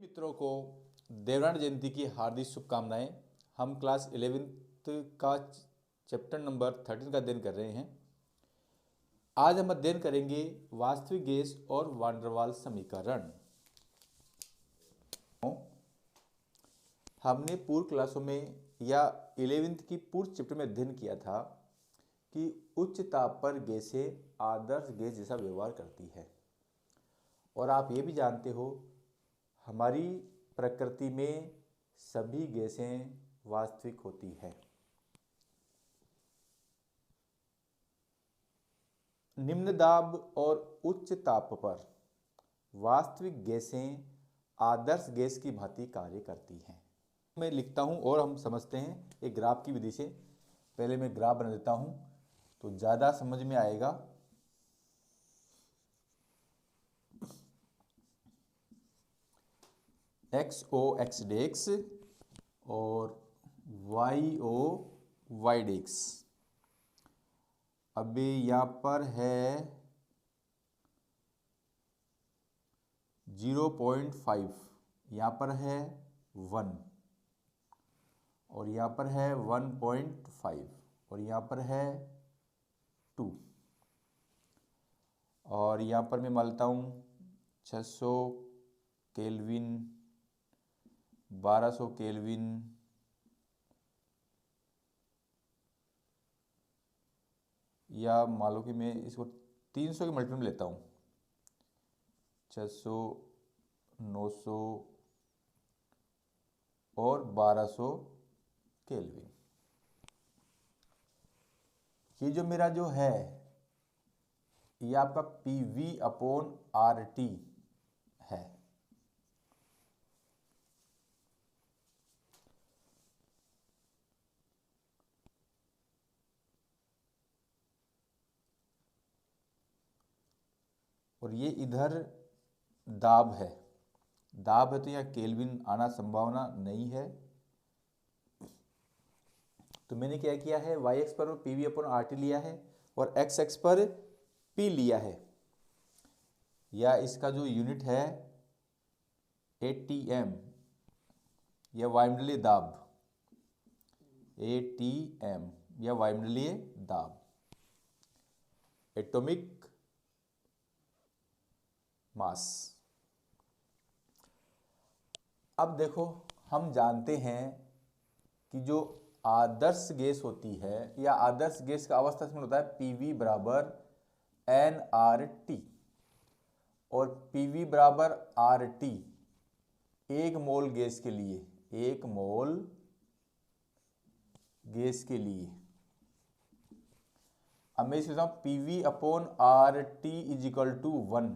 मित्रों को देवनागरी जयंती की हार्दिक शुभकामनाएं। हम क्लास 11th का चैप्टर नंबर 13 का अध्ययन कर रहे हैं। आज हम अध्ययन करेंगे वास्तविक गैस और वान डेर वाल्स समीकरण। हमने पूर्व क्लासों में या 11th की पूर्व चैप्टर में अध्ययन किया था कि उच्च ताप पर गैसें आदर्श गैस जैसा व्यवहार करती है। और आप ये भी जानते हो, हमारी प्रकृति में सभी गैसें वास्तविक होती है। निम्न दाब और उच्च ताप पर वास्तविक गैसें आदर्श गैस की भांति कार्य करती हैं। मैं लिखता हूं और हम समझते हैं एक ग्राफ की विधि से। पहले मैं ग्राफ बना देता हूं तो ज़्यादा समझ में आएगा। एक्स ओ एक्स डेक्स और वाई ओ वाई डेक्स। अभी यहाँ पर है 0.5, यहाँ पर है 1 और यहाँ पर है 1.5 और यहाँ पर है 2 और यहाँ पर मैं मानता हूँ 600 केल्विन, 1200 केल्विन, या मान लो कि मैं इसको 300 के मल्टीपल में लेता हूँ। 600, 900 और 1200 केल्विन। ये जो मेरा जो है ये आपका PV/RT है। और ये इधर दाब है। दाब है तो यहाँ केल्विन आना संभावना नहीं है। तो मैंने क्या किया है, वाई एक्स पर PV/RT लिया है और एक्स एक्स पर P लिया है। या इसका जो यूनिट है ATM या वायुमंडलीय दाब, ATM या वायुमंडलीय दाब, एटॉमिक मास। अब देखो, हम जानते हैं कि जो आदर्श गैस होती है या आदर्श गैस का अवस्था में होता है PV/nRT और PV/RT 1 मोल गैस के लिए, 1 मोल गैस के लिए। अब मैं इसमें PV/RT = 1,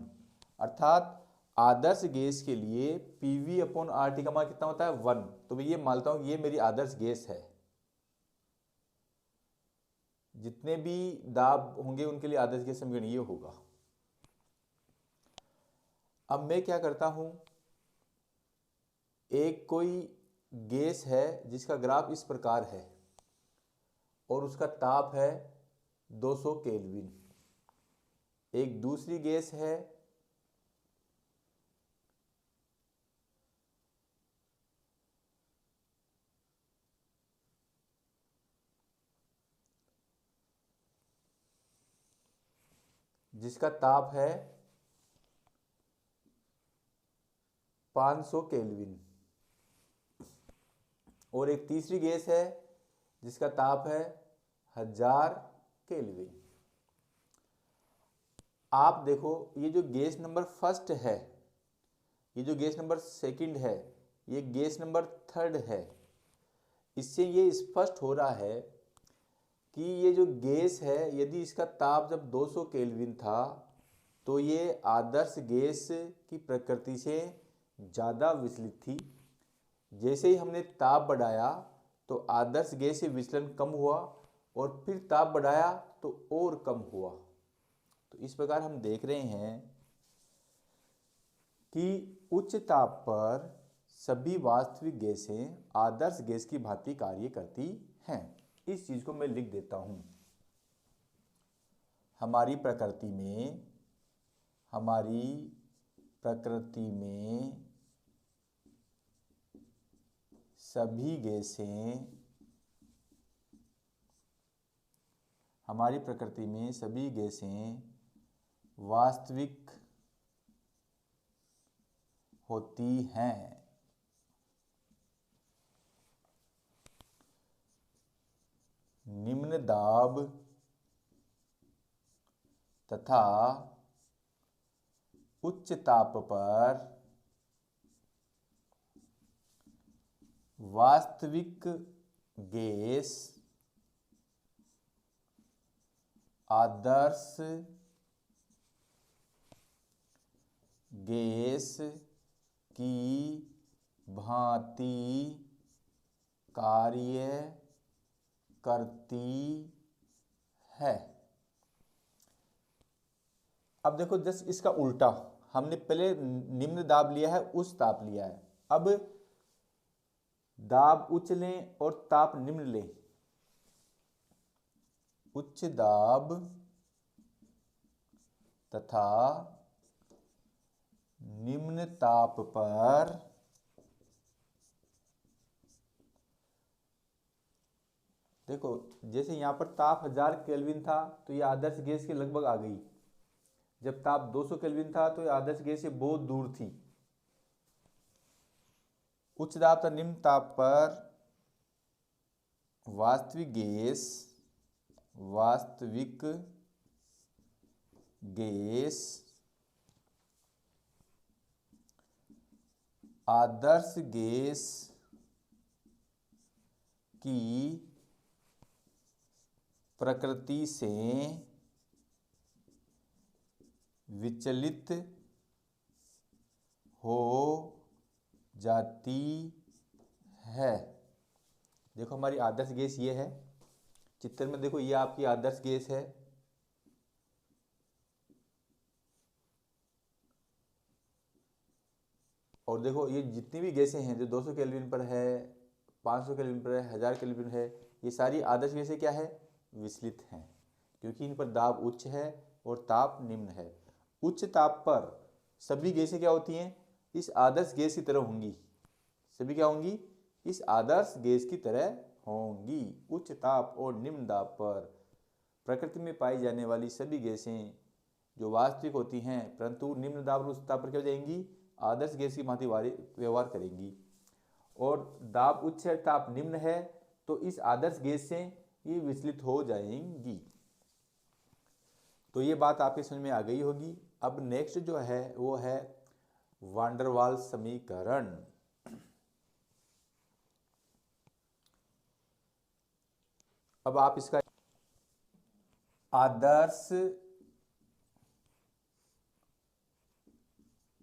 अर्थात आदर्श गैस के लिए PV/RT का मान कितना होता है, 1। तो मैं ये मानता हूं कि ये मेरी आदर्श गैस है। जितने भी दाब होंगे उनके लिए आदर्श गैस समीकरण ये होगा। अब मैं क्या करता हूं, एक कोई गैस है जिसका ग्राफ इस प्रकार है और उसका ताप है 200 केल्विन। एक दूसरी गैस है जिसका ताप है 500 केल्विन और एक तीसरी गैस है जिसका ताप है 1000 केल्विन। आप देखो, ये जो गैस नंबर फर्स्ट है, ये जो गैस नंबर सेकंड है, ये गैस नंबर थर्ड है। इससे ये स्पष्ट हो रहा है कि ये जो गैस है, यदि इसका ताप जब 200 केल्विन था तो ये आदर्श गैस की प्रकृति से ज़्यादा विचलित थी। जैसे ही हमने ताप बढ़ाया तो आदर्श गैस से विचलन कम हुआ और फिर ताप बढ़ाया तो और कम हुआ। तो इस प्रकार हम देख रहे हैं कि उच्च ताप पर सभी वास्तविक गैसें आदर्श गैस की भांति कार्य करती हैं। इस चीज को मैं लिख देता हूं। हमारी प्रकृति में सभी गैसें, हमारी प्रकृति में सभी गैसें वास्तविक होती हैं। निम्न दाब तथा उच्च ताप पर वास्तविक गैस आदर्श गैस की भांति कार्य करती है। अब देखो जस्ट इसका उल्टा, हमने पहले निम्न दाब लिया है, उच्च ताप लिया है। अब दाब उच्च लें और ताप निम्न लें। उच्च दाब तथा निम्न ताप पर देखो, जैसे यहां पर ताप 1000 केल्विन था तो ये आदर्श गैस के लगभग आ गई। जब ताप 200 केल्विन था तो ये आदर्श गैस से बहुत दूर थी। उच्च दाब तथा निम्न ताप पर वास्तविक गैस आदर्श गैस की प्रकृति से विचलित हो जाती है। देखो हमारी आदर्श गैस ये है, चित्र में देखो ये आपकी आदर्श गैस है। और देखो ये जितनी भी गैसें हैं जो 200 केल्विन पर है, 500 केल्विन पर है, 1000 केल्विन है, ये सारी आदर्श गैसें क्या है, विचलित हैं, क्योंकि इन पर दाब उच्च है और ताप निम्न है। उच्च ताप पर सभी गैसें क्या होती हैं, इस आदर्श गैस की तरह होंगी। सभी क्या होंगी, इस आदर्श गैस की तरह होंगी। उच्च ताप और निम्न दाब पर प्रकृति में पाई जाने वाली सभी गैसें जो वास्तविक होती हैं, परंतु निम्न दाब और उच्च ताप पर क्या हो जाएंगी, आदर्श गैस की भांति व्यवहार करेंगी। और दाब उच्च है, ताप निम्न है, तो इस आदर्श गैस से ये विचलित हो जाएंगी। तो ये बात आपके समझ में आ गई होगी। अब नेक्स्ट जो है वो है वान डेर वाल्स समीकरण। अब आप इसका आदर्श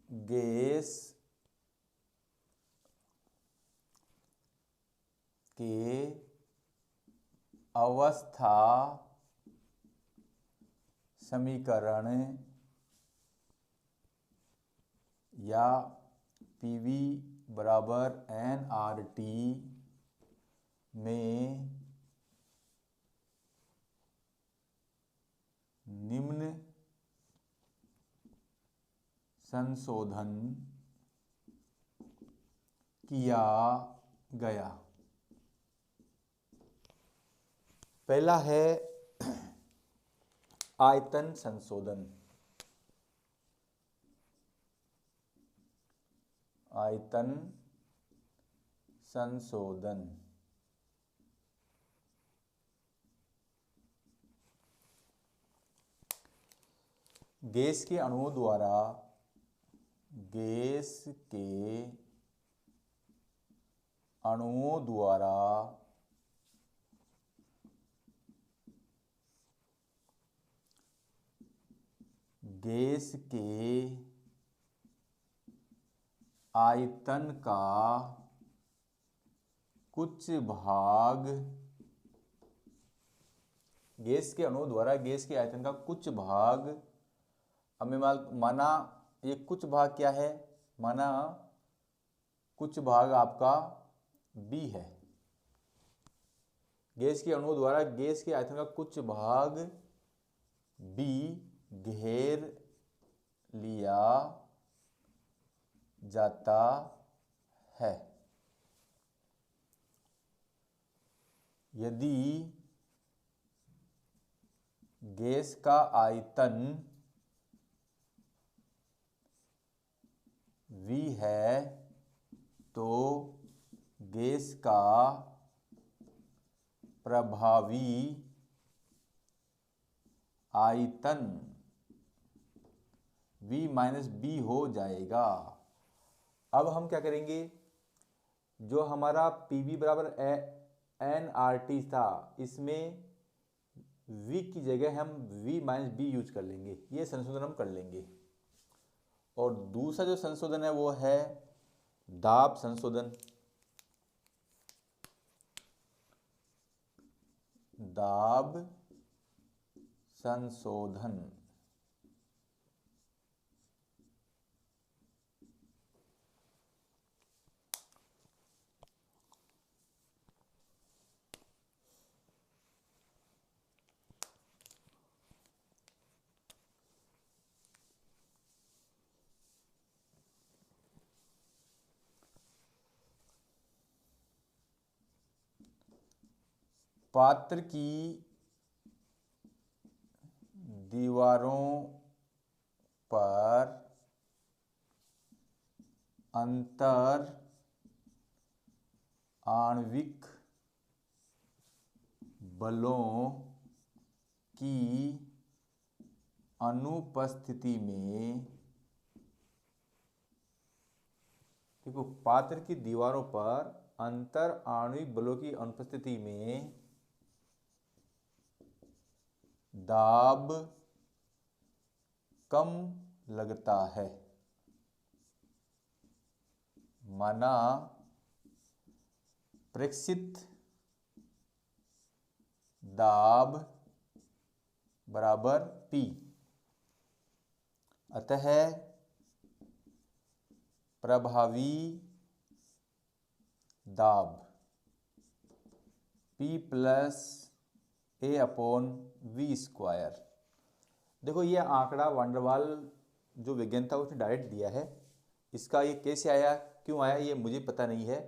गैस के अवस्था समीकरण या PV बराबर nRT में निम्न संशोधन किया गया। पहला है आयतन संशोधन। आयतन संशोधन गैस के अणुओं द्वारा गैस के आयतन का कुछ भाग, गैस के अणुओं द्वारा गैस के आयतन का कुछ भाग, हमें माना ये कुछ भाग क्या है, माना कुछ भाग आपका B है। गैस के अणुओं द्वारा गैस के आयतन का कुछ भाग B घेर लिया जाता है। यदि गैस का आयतन V है तो गैस का प्रभावी आयतन V माइनस बी हो जाएगा। अब हम क्या करेंगे, जो हमारा PV बराबर nRT था, इसमें V की जगह हम V माइनस बी यूज कर लेंगे। ये संशोधन हम कर लेंगे। और दूसरा जो संशोधन है वो है दाब संशोधन। दाब संशोधन पात्र की दीवारों पर अंतर आणविक बलों की अनुपस्थिति में, देखो पात्र की दीवारों पर अंतर आणविक बलों की अनुपस्थिति में दाब कम लगता है। माना प्रेक्षित दाब बराबर P, अतः प्रभावी दाब P plus A upon V square. देखो ये आंकड़ा वांडरवाल जो विज्ञान था उसने डायरेक्ट दिया है। इसका ये कैसे आया, क्यों आया, ये मुझे पता नहीं है।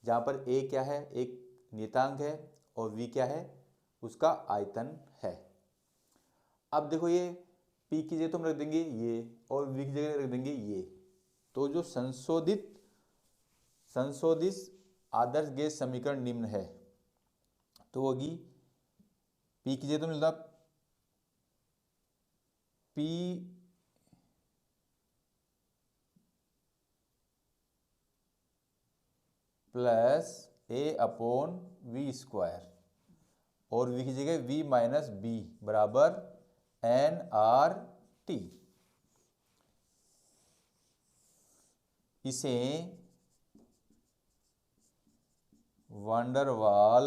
जहाँ पर A क्या है, एक नियतांक है, और V क्या है, उसका आयतन है। अब देखो ये P की जगह तो हम रख देंगे ये, और V की जगह रख देंगे ये। तो जो संशोधित आदर्श गैस समीकरण निम्न है, तो होगी P की जगह तो मिलता P plus A upon V square, और V की जगह V माइनस बी बराबर nRT। इसे वांडरवाल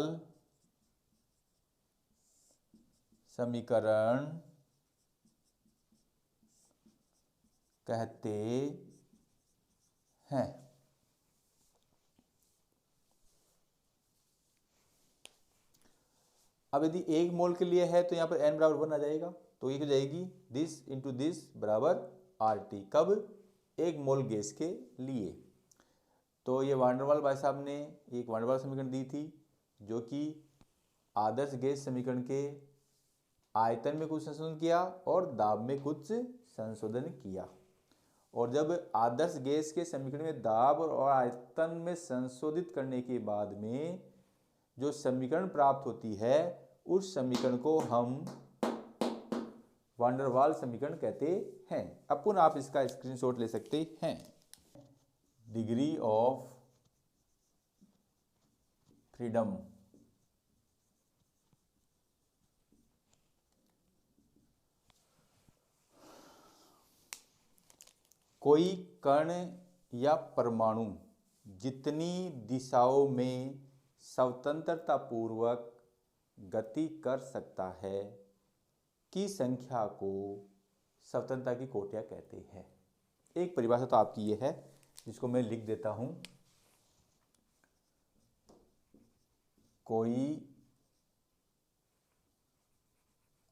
समीकरण कहते हैं। अब यदि 1 मोल के लिए है तो यहाँ पर n बराबर 1 आ जाएगा, तो ये हो जाएगी दिस इंटू दिस बराबर RT। कब, 1 मोल गैस के लिए। तो ये वांडरवाल भाई साहब ने एक वांडरवाल समीकरण दी थी, जो कि आदर्श गैस समीकरण के आयतन में कुछ संशोधन किया और दाब में कुछ संशोधन किया। और जब आदर्श गैस के समीकरण में दाब और आयतन में संशोधित करने के बाद में जो समीकरण प्राप्त होती है, उस समीकरण को हम वांडरवाल समीकरण कहते हैं। अब पुनः आप इसका स्क्रीनशॉट ले सकते हैं। डिग्री ऑफ फ्रीडम, कोई कण या परमाणु जितनी दिशाओं में स्वतंत्रता पूर्वक गति कर सकता है की संख्या को स्वतंत्रता की कोटियां कहते हैं। एक परिभाषा तो आपकी ये है, जिसको मैं लिख देता हूं। कोई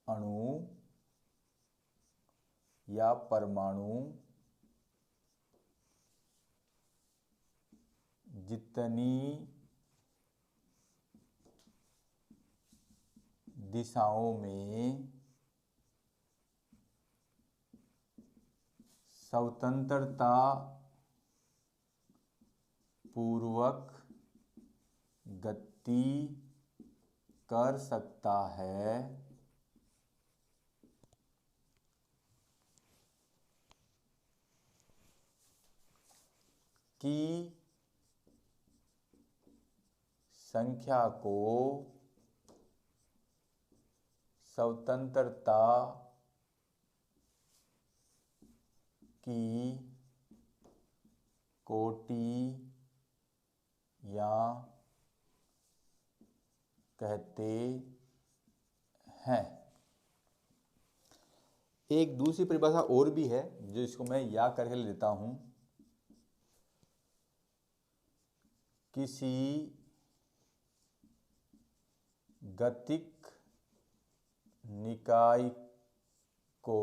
अणु या परमाणु जितनी दिशाओं में स्वतंत्रता पूर्वक गति कर सकता है, की संख्या को स्वतंत्रता की कोटि या कहते हैं। एक दूसरी परिभाषा और भी है जो इसको मैं याद करके लेता हूं। किसी गतिक निकाय को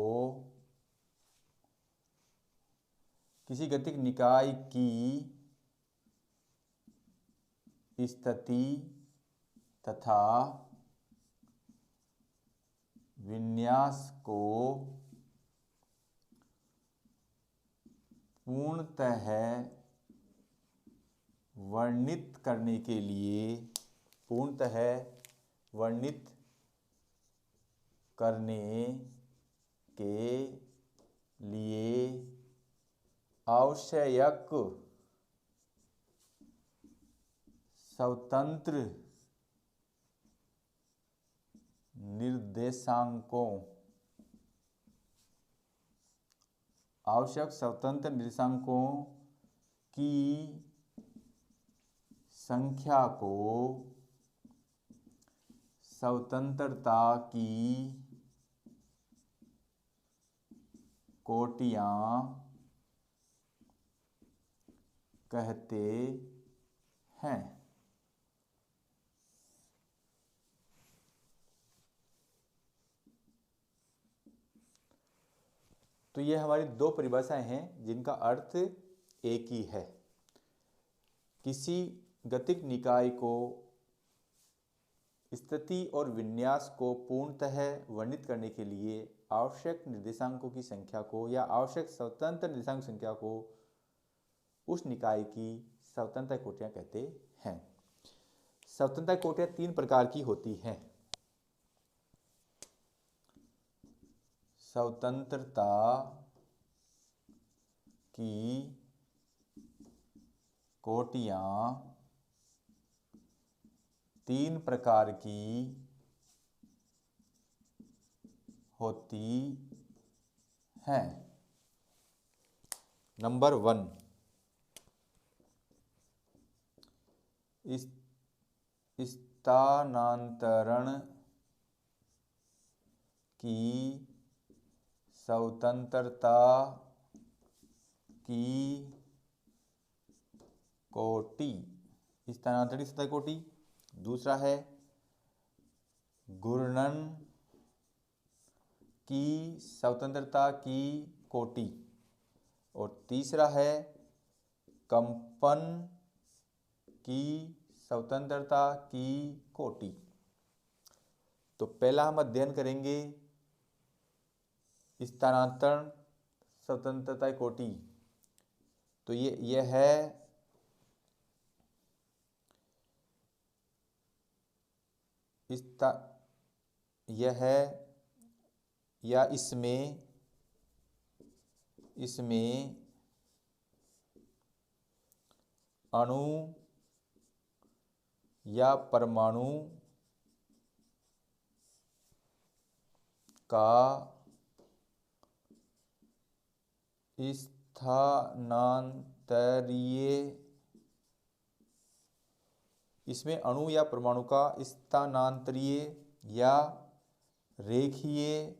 किसी गतिक निकाय की स्थिति तथा विन्यास को पूर्णतः वर्णित करने के लिए आवश्यक स्वतंत्र निर्देशांकों की संख्या को स्वतंत्रता की कोटियाँ कहते हैं। तो ये हमारी दो परिभाषाएं हैं जिनका अर्थ एक ही है। किसी गतिक निकाय को स्थिति और विन्यास को पूर्णतः वर्णित करने के लिए आवश्यक निर्देशांकों की संख्या को या आवश्यक स्वतंत्र निर्देशांक संख्या को उस निकाय की स्वतंत्रता कोटियां कहते हैं। स्वतंत्रता कोटियां तीन प्रकार की होती हैं। स्वतंत्रता की कोटियां तीन प्रकार की होती हैं। नंबर 1, स्थानांतरण की स्वतंत्रता की कोटि, स्थानांतरण की स्वतंत्रता कोटि। दूसरा है घूर्णन की स्वतंत्रता की कोटि और तीसरा है कंपन की स्वतंत्रता की कोटि। तो पहला हम अध्ययन करेंगे स्थानांतरण स्वतंत्रता कोटि। तो ये है या इसमें अणु या परमाणु का स्थानांतरीय या रेखीय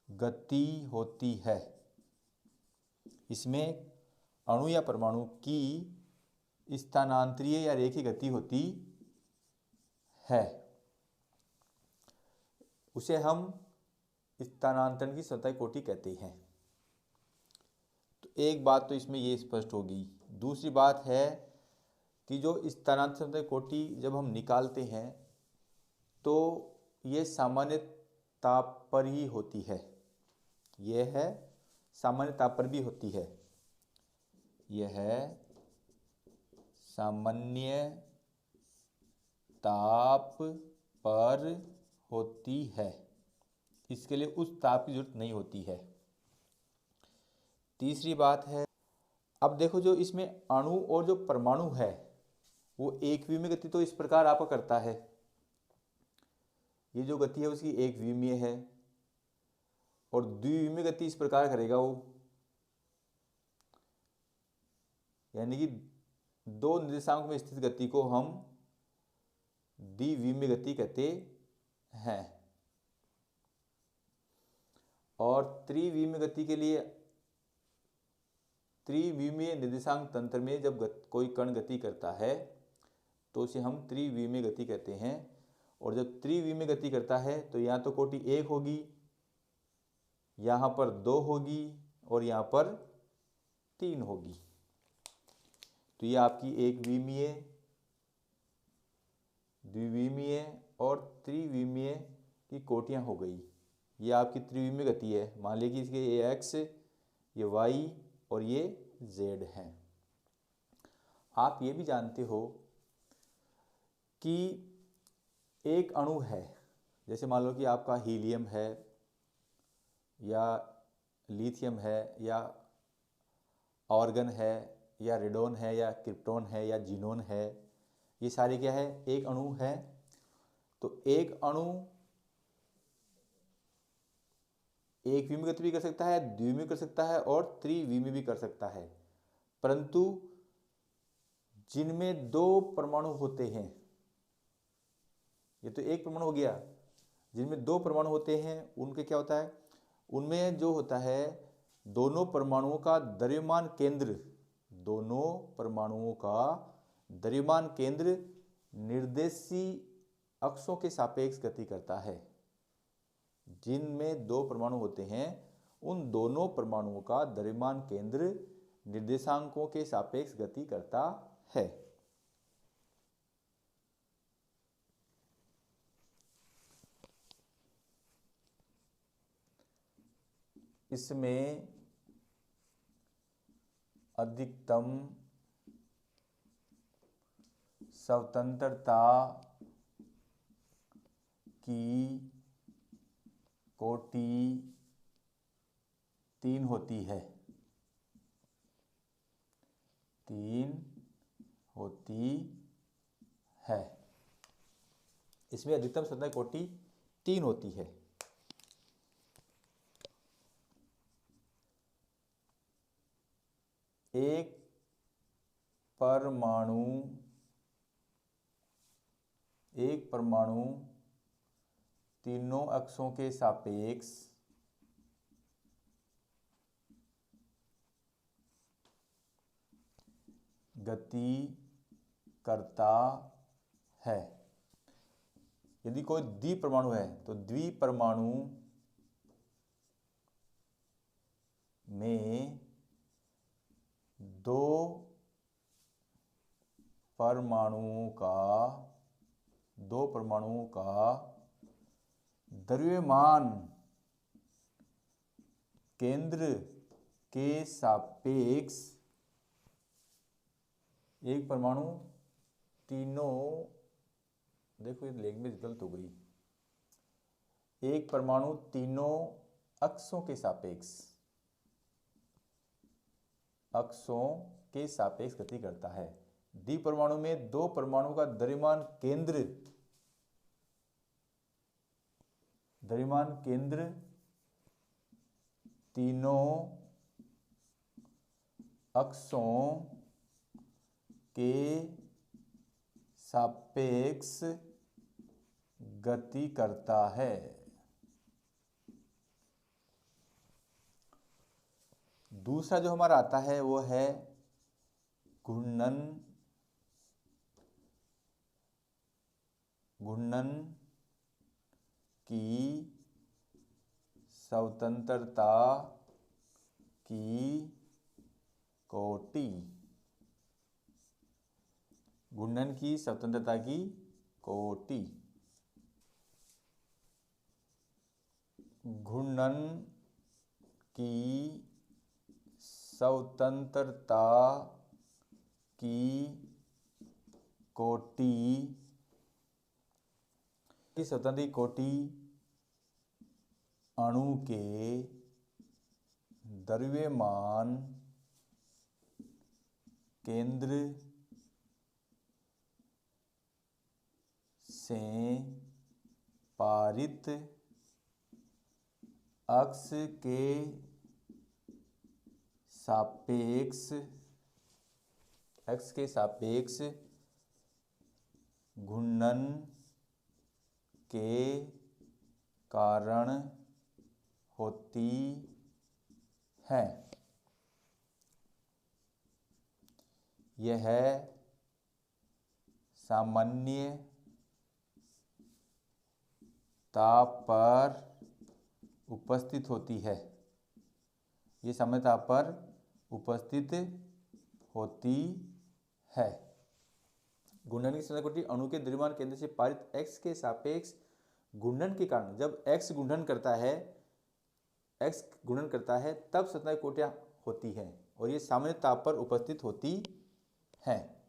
गति होती है। इसमें अणु या परमाणु की स्थानांतरीय या रेखीय गति होती है, उसे हम स्थानांतरण की स्वतंत्रता कोटि कहते हैं। तो एक बात तो इसमें ये स्पष्ट होगी। दूसरी बात है कि जो स्थानांतरण कोटि जब हम निकालते हैं तो ये सामान्य ताप पर ही होती है। यह है सामान्य ताप पर भी होती है। यह है सामान्य ताप पर होती है। इसके लिए उस ताप की जरूरत नहीं होती है। तीसरी बात है, अब देखो जो इसमें अणु और जो परमाणु है वो एकविमीय गति तो इस प्रकार आपका करता है। ये जो गति है उसकी एकविमीय है और द्विविमीय गति इस प्रकार करेगा वो, यानी कि दो निर्देशांक में स्थित गति को हम द्विविमीय गति कहते हैं। और त्रिविमीय गति के लिए, त्रिविमीय निर्देशांक तंत्र में जब कोई कण गति करता है तो उसे हम त्रिविमीय गति कहते हैं। और जब त्रिविमीय गति करता है तो यहाँ तो कोटि 1 होगी, यहाँ पर 2 होगी और यहाँ पर 3 होगी। तो ये आपकी एकविमीय, द्विविमीय और त्रिविमीय की कोटियाँ हो गई। ये आपकी त्रिविमीय गति है। मान लीजिए कि इसके ये x, ये y और ये z है। आप ये भी जानते हो कि एक अणु है, जैसे मान लो कि आपका हीलियम है या लिथियम है या ऑर्गन है या रेडोन है या क्रिप्टॉन है या जीनोन है, ये सारे क्या है, एक अणु है। तो एक अणु एक विमीय गति भी कर सकता है, द्विविमीय कर सकता है और त्रिविमीय भी कर सकता है। परंतु जिनमें 2 परमाणु होते हैं, ये तो एक परमाणु हो गया, जिनमें 2 परमाणु होते हैं उनके क्या होता है, उनमें जो होता है दोनों परमाणुओं का द्रव्यमान केंद्र, दोनों परमाणुओं का द्रव्यमान केंद्र निर्देशी अक्षों के सापेक्ष गति करता है। जिनमें 2 परमाणु होते हैं उन दोनों परमाणुओं का द्रव्यमान केंद्र निर्देशांकों के सापेक्ष गति करता है। इसमें अधिकतम स्वतंत्रता की कोटि 3 होती है, 3 होती है। इसमें अधिकतम स्वतंत्रता कोटि 3 होती है। एक परमाणु तीनों अक्षों के सापेक्ष गति करता है। यदि कोई द्विपरमाणु है तो द्विपरमाणु में 2 परमाणुओं का द्रव्यमान केंद्र के सापेक्ष, एक परमाणु तीनों, देखो ये लैंग्वेज गलत हो गई, एक परमाणु तीनों अक्षों के सापेक्ष गति करता है। द्विपरमाणु में 2 परमाणु का द्रव्यमान केंद्र तीनों अक्षों के सापेक्ष गति करता है। दूसरा जो हमारा आता है वो है घूर्णन की स्वतंत्रता की कोटि। घूर्णन की स्वतंत्रता की कोटि। घूर्णन की स्वतंत्रता की कोटि की स्वतंत्र कोटि अणु के द्रव्यमान केंद्र से पारित अक्ष के सापेक्ष घूर्णन के कारण होती है। यह सामान्य ताप पर उपस्थित होती है। ये सामान्य ताप पर उपस्थित होती है। घूर्णन की स्वतंत्र कोटि अणु के द्रव्यमान केंद्र से पारित x के सापेक्ष घूर्णन के कारण, जब x घूर्णन करता है तब स्वतंत्र कोटियां होती हैं और ये सामान्य ताप पर उपस्थित होती हैं।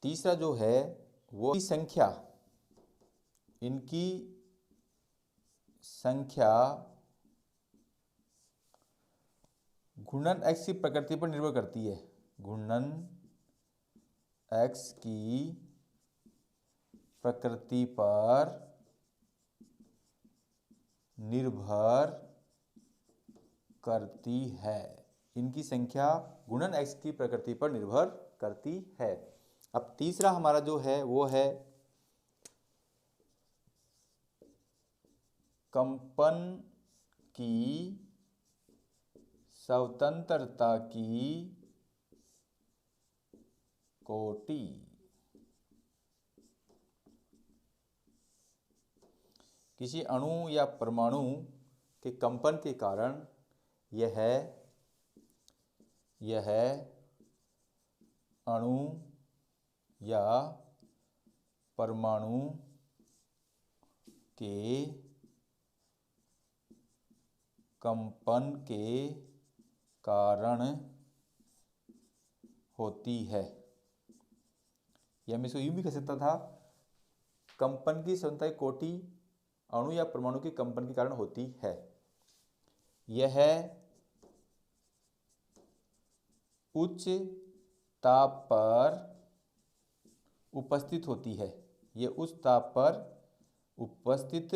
तीसरा जो है वो संख्या, इनकी संख्या घूर्णन x की प्रकृति पर निर्भर करती है। घूर्णन x की प्रकृति पर निर्भर करती है। इनकी संख्या घूर्णन x की प्रकृति पर निर्भर करती है। अब तीसरा हमारा जो है वो है कंपन की स्वतंत्रता की कोटि। किसी अणु या परमाणु के कंपन के कारण यह अणु या परमाणु के कंपन के कारण होती है। या मैं इसको यूं भी कह सकता था, कंपन की स्वतंत्रता की कोटि अणु या परमाणु के कंपन के कारण होती है। यह उच्च ताप पर उपस्थित होती है। यह उच्च ताप पर उपस्थित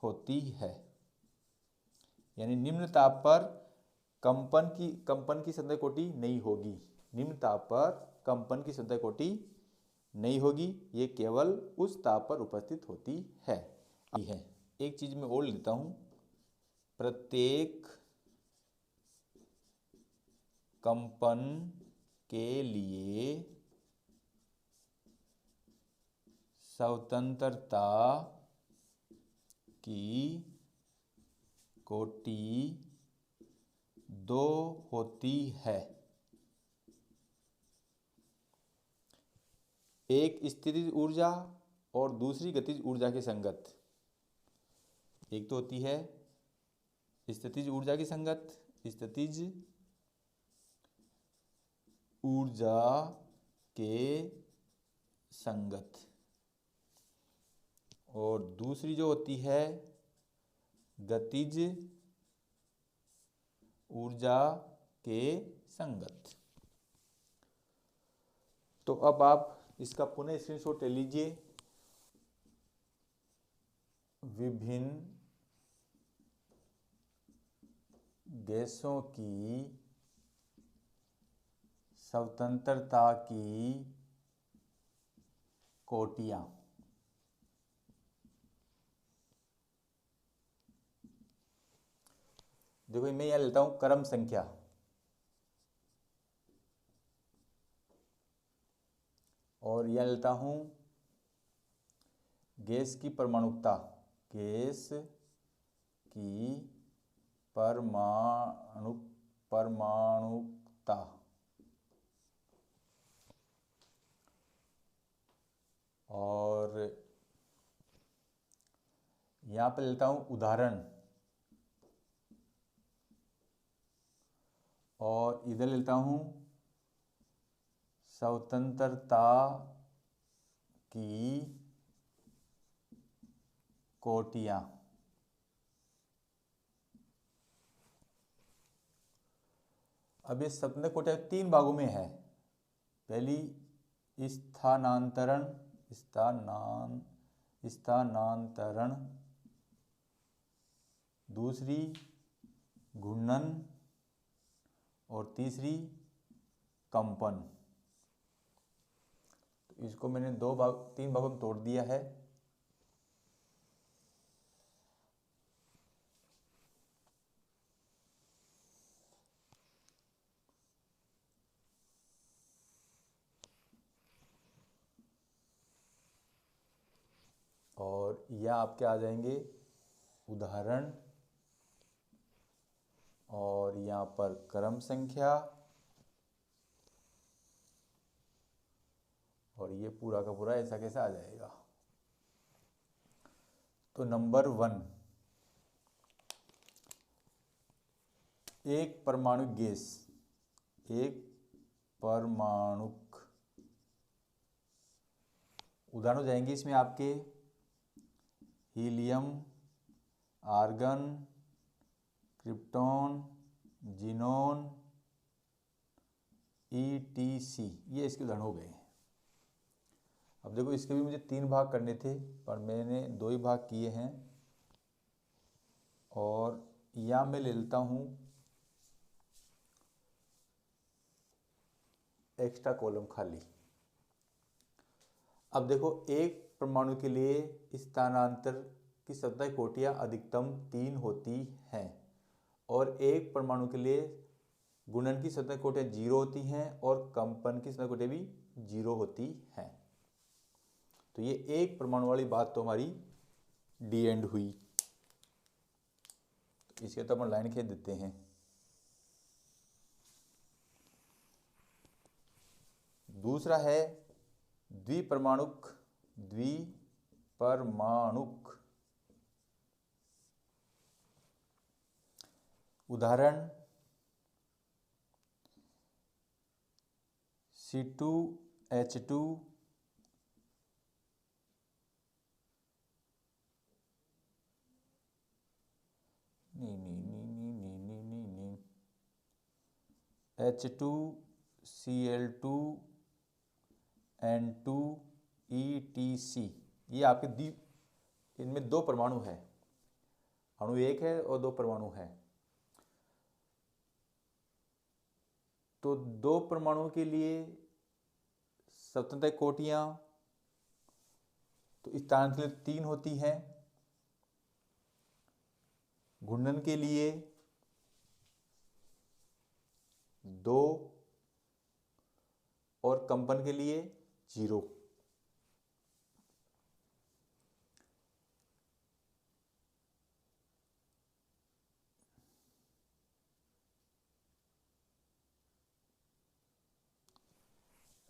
होती है। यानी निम्न ताप पर कंपन की स्वतंत्र कोटि नहीं होगी। निम्न ताप पर कंपन की स्वतंत्र कोटि नहीं होगी, ये केवल उस ताप पर उपस्थित होती है। एक चीज मैं और लेता हूं, प्रत्येक कंपन के लिए स्वतंत्रता की कोटि 2 होती है। एक स्थितिज ऊर्जा और दूसरी गतिज ऊर्जा के संगत। एक तो होती है स्थितिज ऊर्जा की संगत, स्थितिज ऊर्जा के संगत, और दूसरी जो होती है गतिज ऊर्जा के संगत। तो अब आप इसका पुनः स्क्रीनशॉट ले लीजिए। विभिन्न गैसों की स्वतंत्रता की कोटियां। देखो मैं यहां लेता हूं क्रम संख्या, और यह लेता हूं गैस की परमाणुकता, गैस की परमाणुकता। और यहाँ पे लेता हूँ उदाहरण, और इधर लेता हूँ स्वतंत्रता की कोटियाँ। अब ये स्वतंत्र कोटियाँ 3 भागों में है। पहली स्थानांतरण, दूसरी घूर्णन और तीसरी कंपन। तो इसको मैंने 3 भागों में तोड़ दिया है। और यह आपके आ जाएंगे उदाहरण, और यहाँ पर क्रम संख्या, और ये पूरा का पूरा ऐसा कैसा आ जाएगा। तो नंबर 1, एक परमाणु गैस, एक परमाणुक उदाहरण हो जाएंगे इसमें आपके helium, argon, krypton, xenon, ETC, ये इसके उदाहरण हो गए। अब देखो इसके भी मुझे 3 भाग करने थे, पर मैंने 2 ही भाग किए हैं। और यहाँ मैं ले लेता हूँ एक्स्ट्रा कॉलम खाली। अब देखो एक परमाणु के लिए स्थानांतर की सतह कोटियाँ अधिकतम 3 होती हैं, और एक परमाणु के लिए गुणन की सतह कोटियाँ 0 होती हैं, और कंपन की सतह कोटियाँ भी 0 होती हैं। तो ये एक परमाणु वाली बात तो हमारी डी एंड हुई। इसके तो अपन लाइन खींच देते हैं। दूसरा है द्विपरमाणुक उदाहरण C2H2 H2Cl2 N2 ETC। ये आपके इनमें 2 परमाणु है, अणु 1 है और 2 परमाणु है। तो 2 परमाणुओं के लिए स्वतंत्र कोटियां तो स्थानांतरण 3 होती हैं, घूर्णन के लिए 2 और कंपन के लिए 0।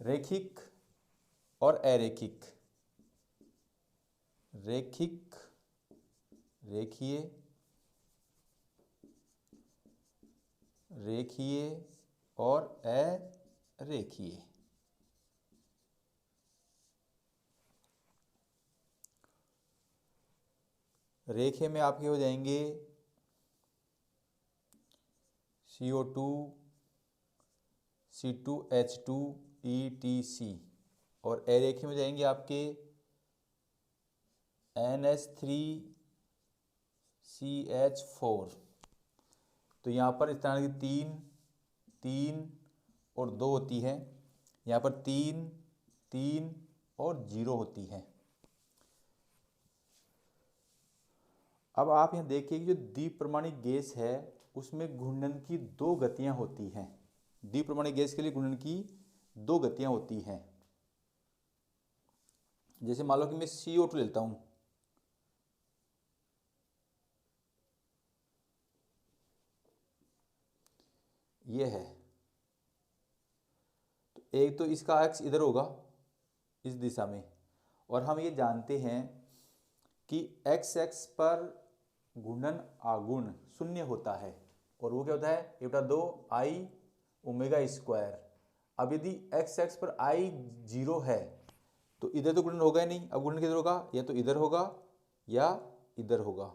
रेखिक और अरेखिक, रेखीय और अरेखीय। रेखीय में आपके हो जाएंगे CO2 C2H2 ETC, और अरेखीय में जाएंगे आपके NH3CH4। तो यहाँ पर स्थानांतरण की 3 और 2 होती है, यहाँ पर 3 और 0 होती है। अब आप यहाँ देखिए कि जो द्विपरमाणुक गैस है उसमें घूर्णन की 2 गतियां होती हैं। द्विपरमाणुक गैस के लिए घूर्णन की 2 गतियां होती हैं। जैसे मान लो कि मैं CO2 लेता हूं, ये है, तो एक तो इसका एक्स इधर होगा इस दिशा में, और हम ये जानते हैं कि एक्स एक्स पर गुणन आगुण शून्य होता है, और वो क्या होता है, ये होता 2 i ओमेगा²। अब यदि एक्स एक्स पर i 0 है तो इधर तो गुणन होगा ही नहीं, अब गुणन किधर होगा, या तो इधर होगा या इधर होगा।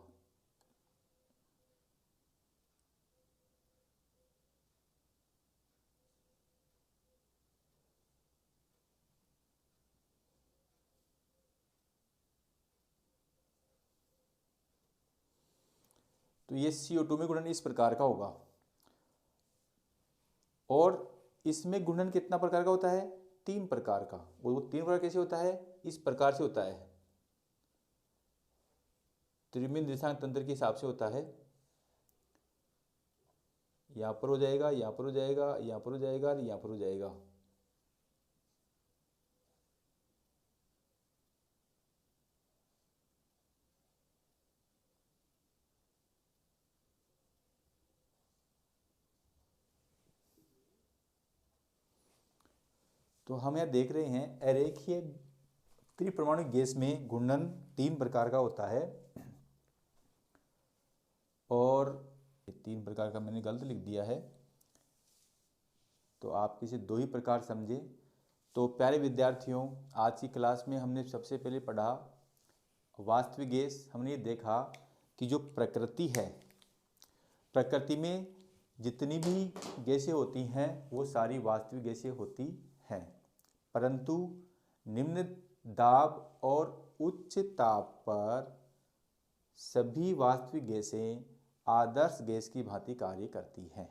तो ये CO2 में गुणन इस प्रकार का होगा, और इसमें गुणन कितना प्रकार का होता है, 3 प्रकार का। वो 3 प्रकार कैसे होता है, इस प्रकार से होता है, त्रिमितीय निर्देशांक तंत्र के हिसाब से होता है। यहाँ पर हो जाएगा, यहाँ पर हो जाएगा, यहाँ पर हो जाएगा और यहाँ पर हो जाएगा। तो हम यहाँ देख रहे हैं अरेखीय त्रिपरमाणु गैस में घूर्णन 3 प्रकार का होता है, और 3 प्रकार का मैंने गलत लिख दिया है, तो आप इसे 2 ही प्रकार समझे। तो प्यारे विद्यार्थियों, आज की क्लास में हमने सबसे पहले पढ़ा वास्तविक गैस। हमने ये देखा कि जो प्रकृति है, प्रकृति में जितनी भी गैसें होती हैं वो सारी वास्तविक गैसें होती हैं, परंतु निम्न दाब और उच्च ताप पर सभी वास्तविक गैसें आदर्श गैस की भांति कार्य करती हैं।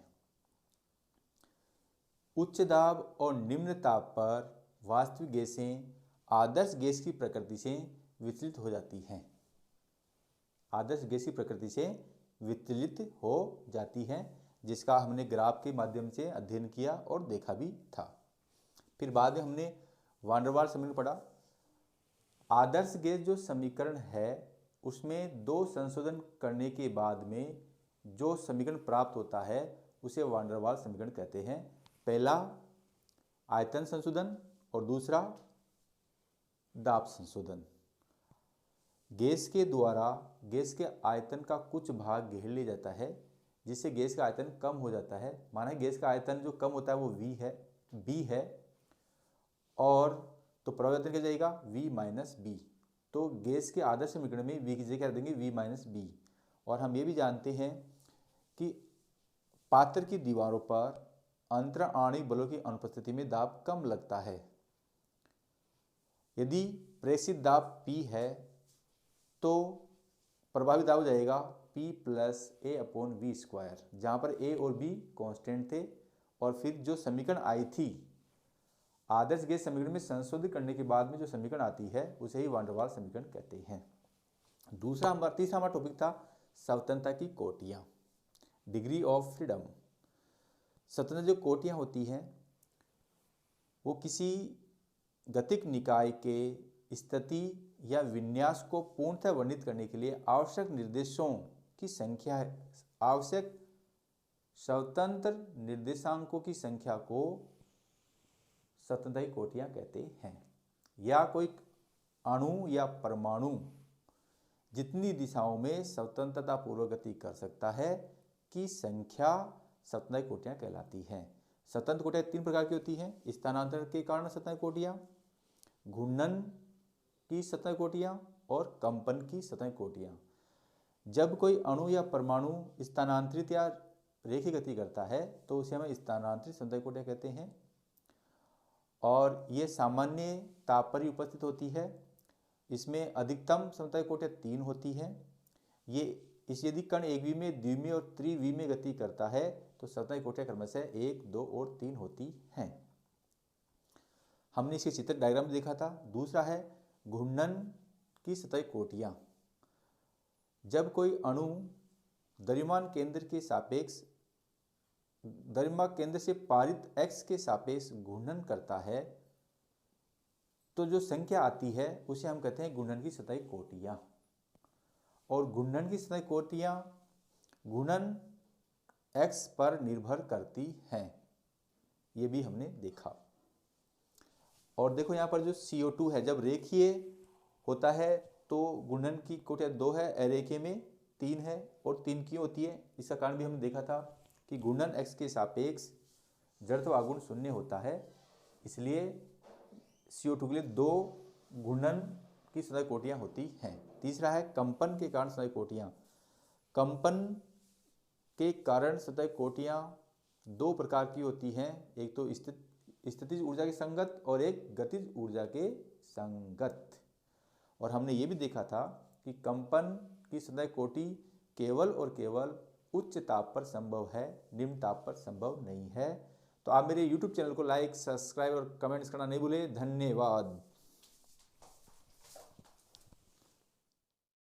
उच्च दाब और निम्न ताप पर वास्तविक गैसें आदर्श गैस की प्रकृति से विचलित हो जाती हैं, आदर्श गैस की प्रकृति से विचलित हो जाती हैं, जिसका हमने ग्राफ के माध्यम से अध्ययन किया और देखा भी था। फिर बाद में हमने वान डेर वाल्स समीकरण पढ़ा। आदर्श गैस जो समीकरण है उसमें 2 संशोधन करने के बाद में जो समीकरण प्राप्त होता है उसे वान डेर वाल्स समीकरण कहते हैं। पहला आयतन संशोधन और दूसरा दाब संशोधन। गैस के द्वारा गैस के आयतन का कुछ भाग घेर लिया जाता है, जिससे गैस का आयतन कम हो जाता है। माना गैस का आयतन जो कम होता है वो B है, और तो प्रवर्तन क्या जाएगा V-B। तो गैस के आदर्श समीकरण में V की जगह क्या देंगे, V-B। और हम ये भी जानते हैं कि पात्र की दीवारों पर अंतरण आणविक बलों की अनुपस्थिति में दाब कम लगता है। यदि प्रेषित दाब P है तो प्रभावी दाब हो जाएगा P + A/V², जहाँ पर A और B कांस्टेंट थे। और फिर जो समीकरण आई थी आदर्श गैस समीकरण में संशोधित करने के बाद में जो समीकरण आती है उसे ही वान डेर वाल्स समीकरण कहते हैं। तीसरा हमारा टॉपिक था स्वतंत्रता की कोटियाँ, डिग्री ऑफ फ्रीडम। स्वतंत्र जो कोटियाँ होती हैं वो किसी गतिक निकाय के स्थिति या विन्यास को पूर्णतः वर्णित करने के लिए आवश्यक निर्देशों की संख्या है। आवश्यक स्वतंत्र निर्देशांकों की संख्या को स्वतंत्रता की कोटियाँ कहते हैं। या कोई अणु या परमाणु जितनी दिशाओं में स्वतंत्रता पूर्वक गति कर सकता है की संख्या स्वतंत्रता की कोटियाँ कहलाती हैं। स्वतंत्र कोटियाँ 3 प्रकार की होती हैं, स्थानांतरण के कारण स्वतंत्र कोटियाँ, घूर्णन की स्वतंत्र कोटियाँ और कंपन की स्वतंत्र कोटियाँ। जब कोई अणु या परमाणु स्थानांतरित या रेखीय गति करता है तो उसे हम स्थानांतरित स्वतंत्र कोटियाँ कहते हैं, और ये सामान्य ताप पर ही उपस्थित होती है। इसमें अधिकतम स्वतंत्र कोटियाँ 3 होती हैं। ये यदि कण 1V में, द्विवीय और त्रिवीय में गति करता है तो स्वतंत्र कोटियाँ क्रमशः 1, 2 और 3 होती हैं। हमने इसके चित्र डायग्राम में देखा था। दूसरा है घूर्णन की सतही कोटियाँ। जब कोई अणु द्रव्यमान केंद्र के सापेक्ष द्रव्यमान केंद्र से पारित x के सापेक्ष घूर्णन करता है तो जो संख्या आती है उसे हम कहते हैं घूर्णन की सतही कोटियाँ। और घूर्णन की सतही कोटियाँ घूर्णन एक्स पर निर्भर करती हैं, ये भी हमने देखा। और देखो यहाँ पर जो CO2 है, जब रेखीय होता है तो गुणन की कोटियाँ 2 है, अरेखीय में 3 है, और 3 क्यों होती है, इसका कारण भी हमने देखा था कि गुणन x के सापेक्ष जड़त्व आघूर्ण शून्य होता है, इसलिए CO2 के लिए 2 घूर्णन की सतह कोटियाँ होती हैं। तीसरा है कंपन के कारण सतह कोटियाँ। कंपन के कारण सतह कोटियाँ 2 प्रकार की होती हैं, एक तो स्थितिज ऊर्जा के संगत और एक गतिज ऊर्जा के संगत। और हमने ये भी देखा था कि कंपन की सतह कोटि केवल और केवल उच्च ताप पर संभव है, निम्न ताप पर संभव नहीं है। तो आप मेरे YouTube चैनल को लाइक, सब्सक्राइब और कमेंट्स करना नहीं भूलें। धन्यवाद।